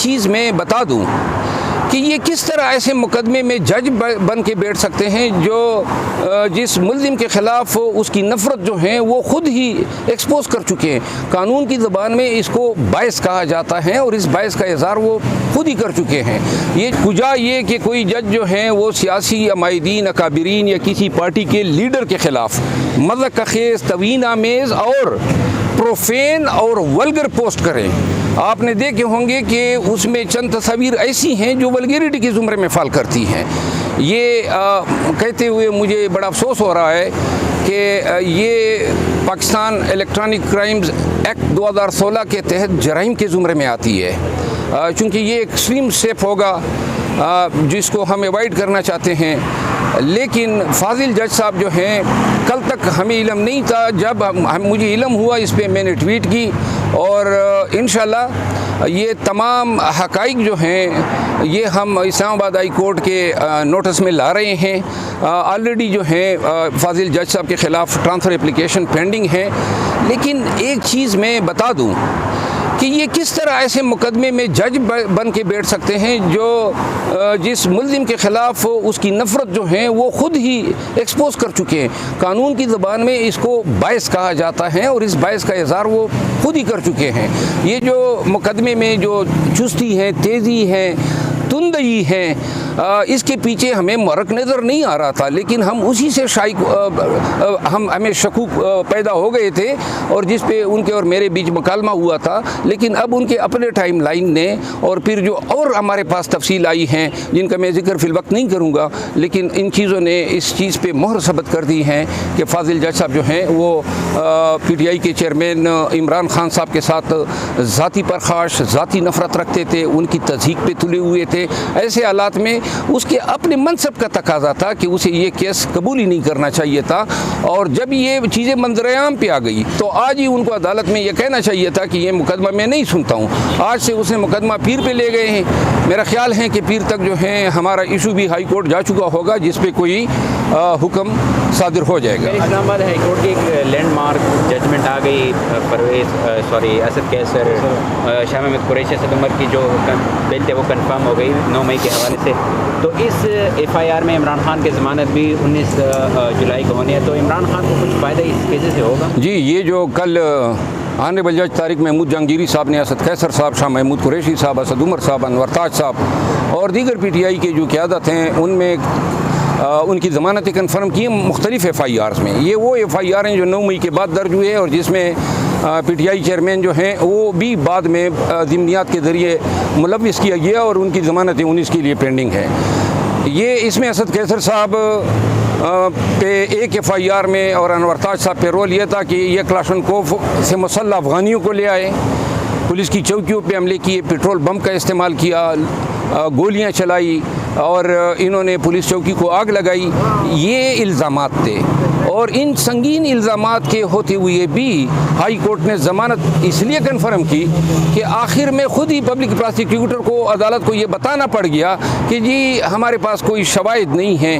चीज़ मैं बता दूं कि ये किस तरह ऐसे मुकदमे में जज बन के बैठ सकते हैं जो जिस मुल्ज़िम के ख़िलाफ़ उसकी नफ़रत जो है वो ख़ुद ही एक्सपोज कर चुके हैं। कानून की ज़बान में इसको बायस कहा जाता है और इस बायस का इज़हार वो खुद ही कर चुके हैं। ये कुजा ये कि कोई जज जो हैं वो सियासी अमायदीन अकाबिरीन या किसी पार्टी के लीडर के ख़िलाफ़ मज़ाक़ खेज़ तवीन आमेज़ और प्रोफेन और वल्गर पोस्ट करें। आपने देखे होंगे कि उसमें चंद तस्वीर ऐसी हैं जो वल्गैरिटी के ज़ुमरे में फ़ाल करती हैं। ये कहते हुए मुझे बड़ा अफसोस हो रहा है कि ये पाकिस्तान इलेक्ट्रॉनिक क्राइम्स एक्ट 2016 के तहत जराइम के ज़ुमरे में आती है, चूँकि ये एक्सट्रीम स्टेप होगा जिसको हम अवॉइड करना चाहते हैं। लेकिन फाजिल जज साहब जो हैं, कल तक हमें इल्म नहीं था, जब मुझे इल्म हुआ इस पर मैंने ट्वीट की और इंशाल्लाह ये तमाम हक़ाइक़ जो हैं ये हम इस्लामाबाद हाई कोर्ट के नोटिस में ला रहे हैं। ऑलरेडी जो है फाजिल जज साहब के ख़िलाफ़ ट्रांसफ़र एप्लीकेशन पेंडिंग है। लेकिन एक चीज़ मैं बता दूं कि ये किस तरह ऐसे मुकदमे में जज बन के बैठ सकते हैं जो जिस मुल्ज़िम के ख़िलाफ़ उसकी नफ़रत जो है वो ख़ुद ही एक्सपोज कर चुके हैं। कानून की ज़बान में इसको बायस कहा जाता है और इस बायस का इज़हार वो खुद ही कर चुके हैं। ये जो मुकदमे में जो चुस्ती है, तेज़ी है, तुंदई है, इसके पीछे हमें मरक नज़र नहीं आ रहा था, लेकिन हम उसी से हमें शकूक पैदा हो गए थे और जिस पे उनके और मेरे बीच मुकालमा हुआ था। लेकिन अब उनके अपने टाइम लाइन ने और फिर जो और हमारे पास तफसील आई हैं जिनका मैं जिक्र फिल वक्त नहीं करूँगा, लेकिन इन चीज़ों ने इस चीज़ पे मोहर सबत कर दी हैं कि फाजिल जज साहब जो हैं वो PTI के चेयरमैन इमरान खान साहब के साथ ज़ाती परखाश, ज़ाती नफ़रत रखते थे, उनकी तज़हीक पे तुले हुए थे। ऐसे हालात में उसके अपने मनसब का तकाजा था कि उसे ये केस कबूल ही नहीं करना चाहिए था। और जब ये चीज़ें मंजर-ए-आम पे आ गई तो आज ही उनको अदालत में ये कहना चाहिए था कि ये मुकदमा मैं नहीं सुनता हूँ। आज से उसने मुकदमा पीर पे ले गए हैं। मेरा ख्याल है कि पीर तक जो है हमारा इशू भी हाई कोर्ट जा चुका होगा जिस पे कोई हुक्म सादिर हो जाएगा। इस्लामाबाद हाई कोर्ट की एक लैंडमार्क जजमेंट आ गई असद कैसर शाह महमूद कुरैशी असद उमर की जो बेल थे वो कन्फर्म हो गई 9 मई के हवाले से। तो इस FIR में इमरान खान की ज़मानत भी 19 जुलाई को होनी है, तो इमरान खान को कुछ फ़ायदा इस केस से होगा? जी, ये जो कल ऑनरेबल जज तारिक महमूद जहांगीरी साहब ने असद कैसर साहब, शाह महमूद कुरैशी साहब, असद उमर साहब, अनवर ताज साहब और दीगर PTI के जो क़यादत हैं उनमें उनकी ज़मानतें कन्फर्म की मुख्तलिफ़ FIRs में। ये वो FIR हैं जो 9 मई के बाद दर्ज हुए और जिसमें PTI चेयरमैन जो हैं वो भी बाद में ज़िम्नियात के ज़रिए मुलव्विस किया गया और उनकी ज़मानतें 19 के लिए पेंडिंग हैं। ये इसमें असद कैसर साहब पे एक FIR में और अनवर ताज साहब पे रोल ये था कि ये क्लाशनकोफ से मुसल्लह अफ़गानियों को ले आए, पुलिस की चौकियों पे हमले किए, पेट्रोल बम का इस्तेमाल किया, गोलियां चलाई और इन्होंने पुलिस चौकी को आग लगाई। ये इल्ज़ामात थे और इन संगीन इल्ज़ामात के होते हुए भी हाई कोर्ट ने ज़मानत इसलिए कन्फर्म की कि आखिर में ख़ुद ही पब्लिक प्रोसिक्यूटर को अदालत को ये बताना पड़ गया कि जी हमारे पास कोई शवाहिद नहीं है,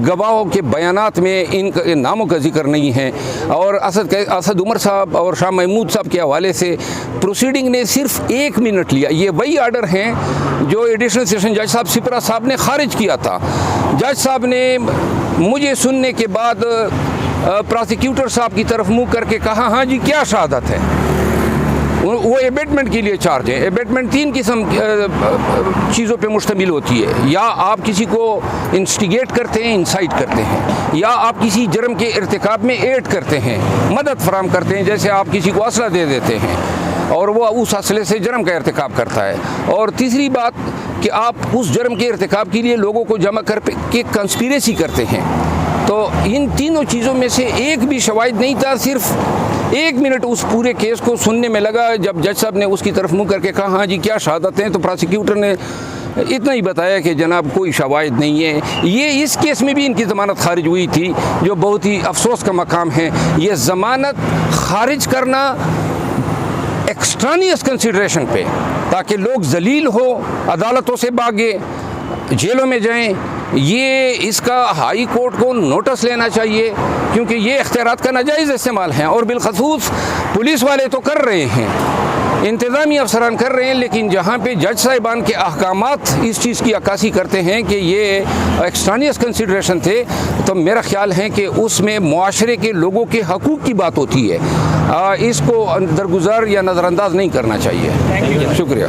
गवाहों के बयानात में इन नामों का जिक्र नहीं है। और असद उमर साहब और शाह महमूद साहब के हवाले से प्रोसीडिंग ने सिर्फ 1 मिनट लिया। ये वही आर्डर हैं जो एडिशनल सेशन जज साहब सिपरा साहब ने खारिज किया था। जज साहब ने मुझे सुनने के बाद प्रोसिक्यूटर साहब की तरफ मुंह करके कहा, हाँ जी क्या शहादत है। वो एबेटमेंट के लिए चार्ज है। एबेटमेंट 3 किस्म चीज़ों पे मुश्तमिल होती है, या आप किसी को इंस्टिगेट करते हैं, इंसाइट करते हैं, या आप किसी जुर्म के इर्तिकाब में एड करते हैं, मदद फराहम करते हैं, जैसे आप किसी को असला दे देते हैं और वो उस असले से जुर्म का इर्तिकाब करता है। और तीसरी बात कि आप उस जुर्म के इर्तिकाब के लिए लोगों को जमा कर के कंस्पिरेसी करते हैं। तो इन तीनों चीज़ों में से एक भी शवाहिद नहीं था। सिर्फ 1 मिनट उस पूरे केस को सुनने में लगा। जब जज साहब ने उसकी तरफ मुंह करके कहा, हाँ जी क्या शहादत हैं, तो प्रोसिक्यूटर ने इतना ही बताया कि जनाब कोई शवाहिद नहीं है। ये इस केस में भी इनकी ज़मानत खारिज हुई थी, जो बहुत ही अफसोस का मकाम है। ये ज़मानत खारिज करना एक्सट्रानियस कंसिडरेशन पे, ताकि लोग जलील हो, अदालतों से भागे, जेलों में जाएं, ये इसका हाई कोर्ट को नोटिस लेना चाहिए, क्योंकि ये इख्तियारात का नाजायज़ इस्तेमाल है और बिलखसूस पुलिस वाले तो कर रहे हैं, इंतज़ामी अफसरान कर रहे हैं, लेकिन जहाँ पे जज साहिबान के अहकामात इस चीज़ की अक्कासी करते हैं कि ये एक्सट्रानियस कंसिडरेशन थे, तो मेरा ख्याल है कि उसमें मुआशरे के लोगों के हकूक़ की बात होती है, इसको दरगुजार या नज़रअंदाज नहीं करना चाहिए। शुक्रिया।